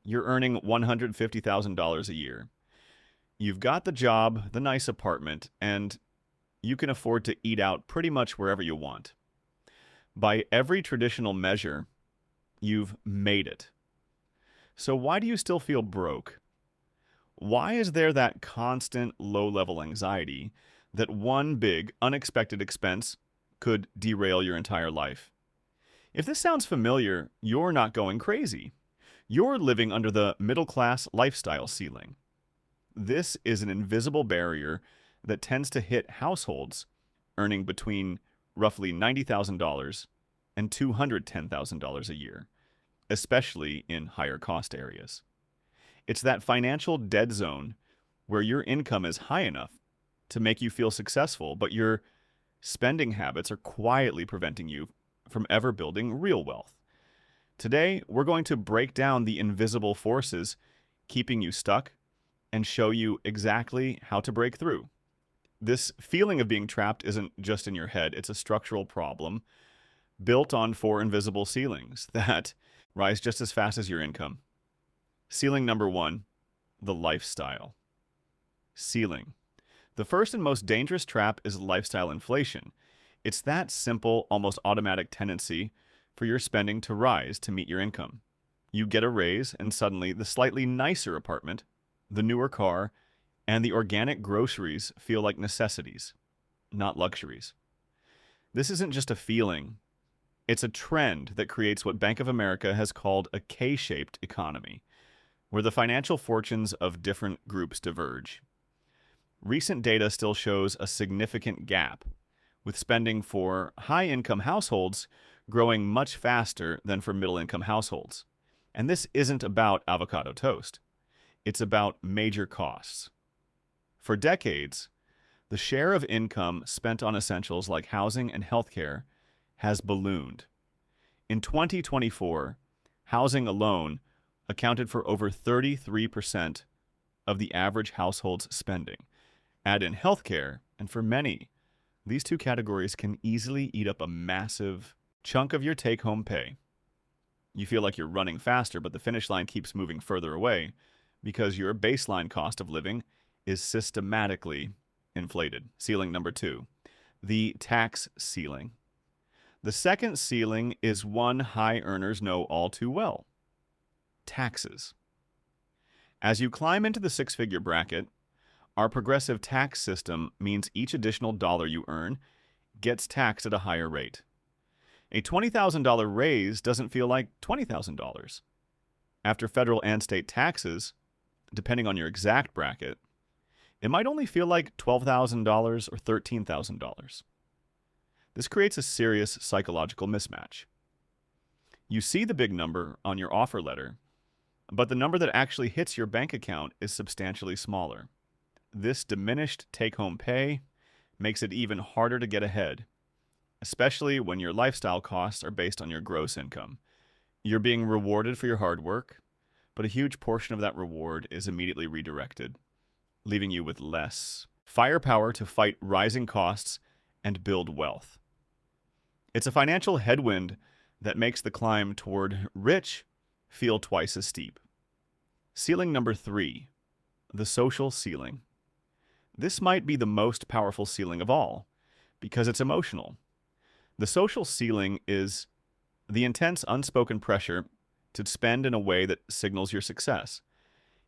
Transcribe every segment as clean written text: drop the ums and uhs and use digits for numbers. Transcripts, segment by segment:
You're earning $150,000 a year. You've got the job, the nice apartment, and you can afford to eat out pretty much wherever you want. By every traditional measure, you've made it. So why do you still feel broke? Why is there that constant low-level anxiety that one big, unexpected expense could derail your entire life? If this sounds familiar, you're not going crazy. You're living under the middle-class lifestyle ceiling. This is an invisible barrier that tends to hit households earning between roughly $90,000 and $210,000 a year, especially in higher cost areas. It's that financial dead zone where your income is high enough to make you feel successful, but your spending habits are quietly preventing you from ever building real wealth. Today, we're going to break down the invisible forces keeping you stuck and show you exactly how to break through. This feeling of being trapped isn't just in your head, it's a structural problem built on four invisible ceilings that rise just as fast as your income. Ceiling number one, the lifestyle. Ceiling. The first and most dangerous trap is lifestyle inflation. It's that simple, almost automatic tendency for your spending to rise to meet your income. You get a raise, and suddenly the slightly nicer apartment, the newer car, and the organic groceries feel like necessities, not luxuries. This isn't just a feeling. It's a trend that creates what Bank of America has called a K-shaped economy, where the financial fortunes of different groups diverge. Recent data still shows a significant gap, with spending for high-income households growing much faster than for middle-income households. And this isn't about avocado toast. It's about major costs. For decades, the share of income spent on essentials like housing and healthcare has ballooned. In 2024, housing alone accounted for over 33% of the average household's spending. Add in healthcare, and for many, these two categories can easily eat up a massive chunk of your take-home pay. You feel like you're running faster, but the finish line keeps moving further away because your baseline cost of living is systematically inflated. Ceiling number two, the tax ceiling. The second ceiling is one high earners know all too well: taxes. As you climb into the six-figure bracket, our progressive tax system means each additional dollar you earn gets taxed at a higher rate. A $20,000 raise doesn't feel like $20,000. After federal and state taxes, depending on your exact bracket, it might only feel like $12,000 or $13,000. This creates a serious psychological mismatch. You see the big number on your offer letter, but the number that actually hits your bank account is substantially smaller. This diminished take-home pay makes it even harder to get ahead, especially when your lifestyle costs are based on your gross income. You're being rewarded for your hard work, but a huge portion of that reward is immediately redirected, leaving you with less firepower to fight rising costs and build wealth. It's a financial headwind that makes the climb toward rich feel twice as steep. Ceiling number three, the social ceiling. This might be the most powerful ceiling of all because it's emotional. The social ceiling is the intense unspoken pressure to spend in a way that signals your success.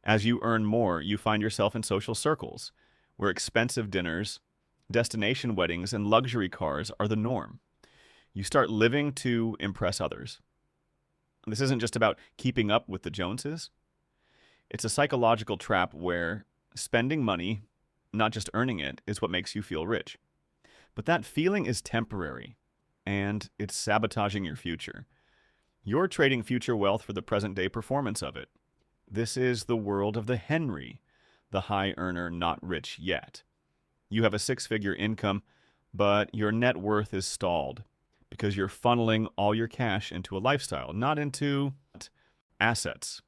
As you earn more, you find yourself in social circles where expensive dinners, destination weddings, and luxury cars are the norm. You start living to impress others. This isn't just about keeping up with the Joneses. It's a psychological trap where spending money, not just earning it, is what makes you feel rich. But that feeling is temporary, and it's sabotaging your future. You're trading future wealth for the present-day performance of it. This is the world of the Henry, the high earner not rich yet. You have a six-figure income, but your net worth is stalled because you're funneling all your cash into a lifestyle, not into assets.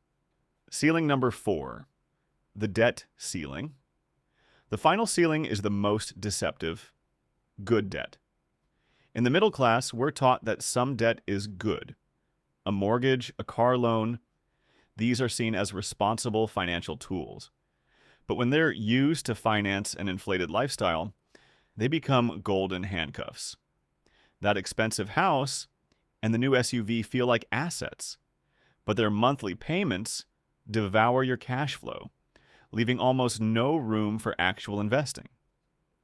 Ceiling number four, the debt ceiling. The final ceiling is the most deceptive: good debt. In the middle class, we're taught that some debt is good. A mortgage, a car loan, These are seen as responsible financial tools. But when they're used to finance an inflated lifestyle, they become golden handcuffs. That expensive house and the new SUV feel like assets, but their monthly payments devour your cash flow, leaving almost no room for actual investing.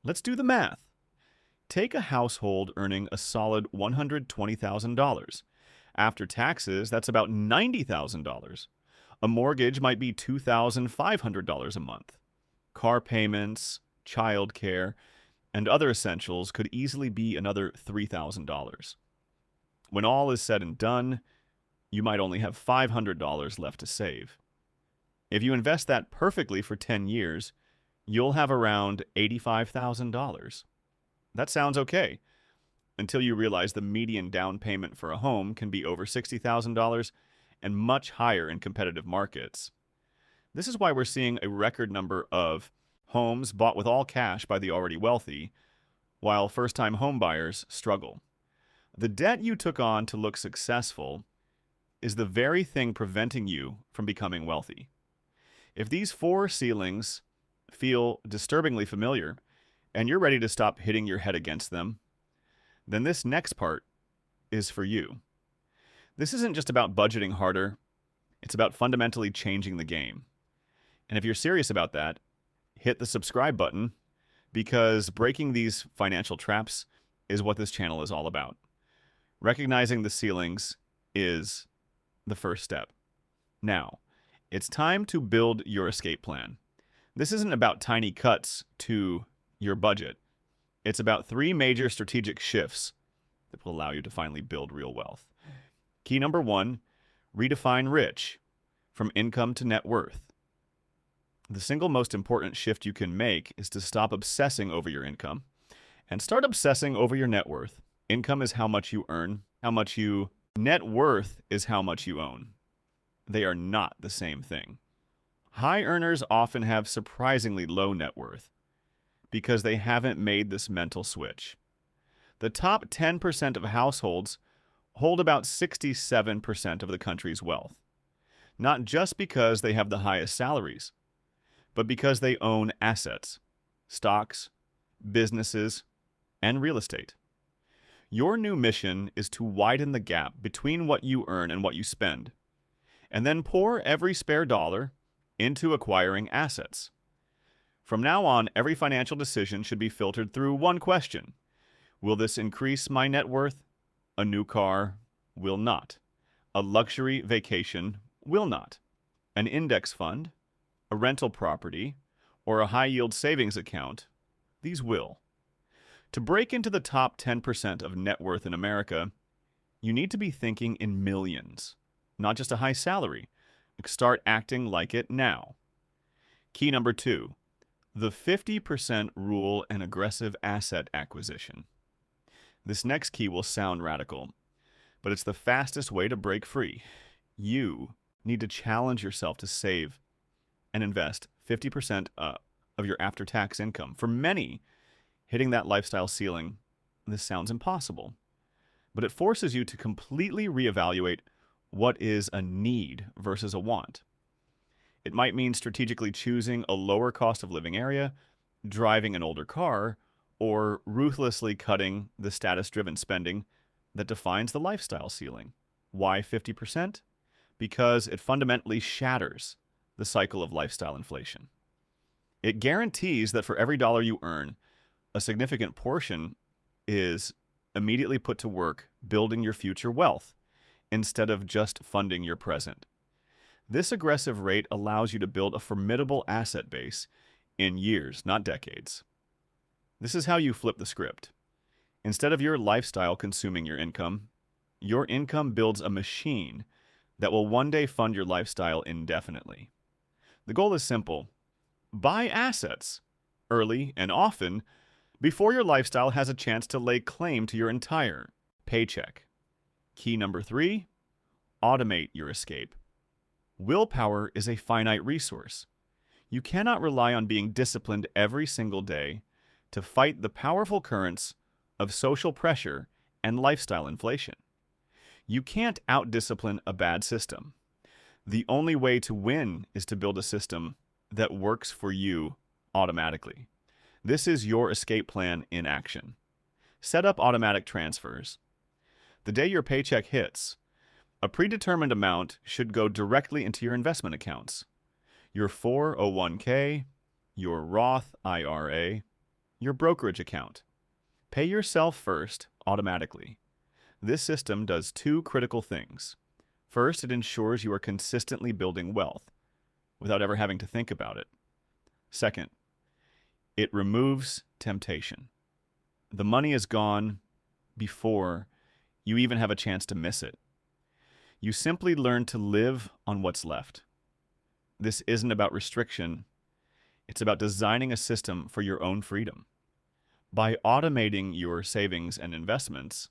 Let's do the math. Take a household earning a solid $120,000. After taxes, that's about $90,000. A mortgage might be $2,500 a month. Car payments, childcare, and other essentials could easily be another $3,000. When all is said and done, you might only have $500 left to save. If you invest that perfectly for 10 years, you'll have around $85,000. That sounds okay, until you realize the median down payment for a home can be over $60,000 and much higher in competitive markets. This is why we're seeing a record number of homes bought with all cash by the already wealthy, while first-time home buyers struggle. The debt you took on to look successful is the very thing preventing you from becoming wealthy. If these four ceilings feel disturbingly familiar, and you're ready to stop hitting your head against them, then this next part is for you. This isn't just about budgeting harder, it's about fundamentally changing the game. And if you're serious about that, hit the subscribe button, because breaking these financial traps is what this channel is all about. Recognizing the ceilings is the first step. Now, it's time to build your escape plan. This isn't about tiny cuts to your budget. It's about 3 major strategic shifts that will allow you to finally build real wealth. Key number 1, redefine rich, from income to net worth. The single most important shift you can make is to stop obsessing over your income and start obsessing over your net worth. Income is how much you earn, net worth is how much you own. They are not the same thing. High earners often have surprisingly low net worth because they haven't made this mental switch. The top 10% of households hold about 67% of the country's wealth, not just because they have the highest salaries, but because they own assets, stocks, businesses, and real estate. Your new mission is to widen the gap between what you earn and what you spend, and then pour every spare dollar into acquiring assets. From now on, every financial decision should be filtered through one question. Will this increase my net worth? A new car will not. A luxury vacation will not. An index fund, a rental property, or a high-yield savings account, these will. To break into the top 10% of net worth in America, you need to be thinking in millions, not just a high salary. Start acting like it now. Key number 2, the 50% rule and aggressive asset acquisition. This next key will sound radical, but it's the fastest way to break free. You need to challenge yourself to save and invest 50% of your after-tax income. For many, hitting that lifestyle ceiling, this sounds impossible, but it forces you to completely reevaluate what is a need versus a want. It might mean strategically choosing a lower cost of living area, driving an older car, or ruthlessly cutting the status-driven spending that defines the lifestyle ceiling. Why 50%? Because it fundamentally shatters the cycle of lifestyle inflation. It guarantees that for every dollar you earn, a significant portion is immediately put to work building your future wealth instead of just funding your present. This aggressive rate allows you to build a formidable asset base in years, not decades. This is how you flip the script. Instead of your lifestyle consuming your income builds a machine that will one day fund your lifestyle indefinitely. The goal is simple. Buy assets early and often before your lifestyle has a chance to lay claim to your entire paycheck. Key number 3, automate your escape. Willpower is a finite resource. You cannot rely on being disciplined every single day to fight the powerful currents of social pressure and lifestyle inflation. You can't out-discipline a bad system. The only way to win is to build a system that works for you automatically. This is your escape plan in action. Set up automatic transfers. The day your paycheck hits, a predetermined amount should go directly into your investment accounts. Your 401k, your Roth IRA, your brokerage account. Pay yourself first automatically. This system does two critical things. First, it ensures you are consistently building wealth without ever having to think about it. Second, it removes temptation. The money is gone before you even have a chance to miss it. You simply learn to live on what's left. This isn't about restriction. It's about designing a system for your own freedom. By automating your savings and investments,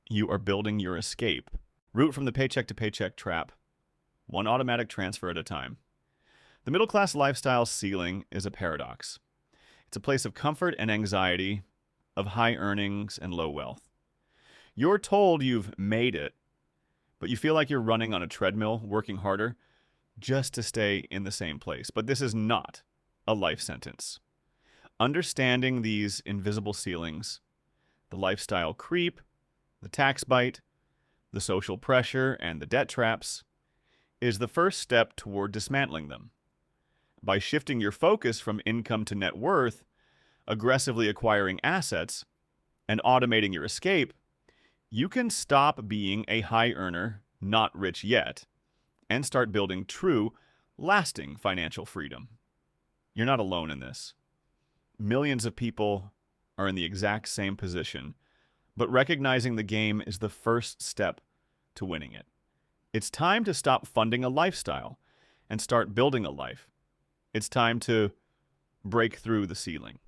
you are building your escape. Root from the paycheck to paycheck trap, one automatic transfer at a time. The middle-class lifestyle ceiling is a paradox. It's a place of comfort and anxiety, of high earnings and low wealth. You're told you've made it, but you feel like you're running on a treadmill, working harder, just to stay in the same place. But this is not a life sentence. Understanding these invisible ceilings, the lifestyle creep, the tax bite, the social pressure, and the debt traps, is the first step toward dismantling them. By shifting your focus from income to net worth, aggressively acquiring assets, and automating your escape, you can stop being a high earner, not rich yet, and start building true, lasting financial freedom. You're not alone in this. Millions of people are in the exact same position, but recognizing the game is the first step to winning it. It's time to stop funding a lifestyle and start building a life. It's time to break through the ceiling.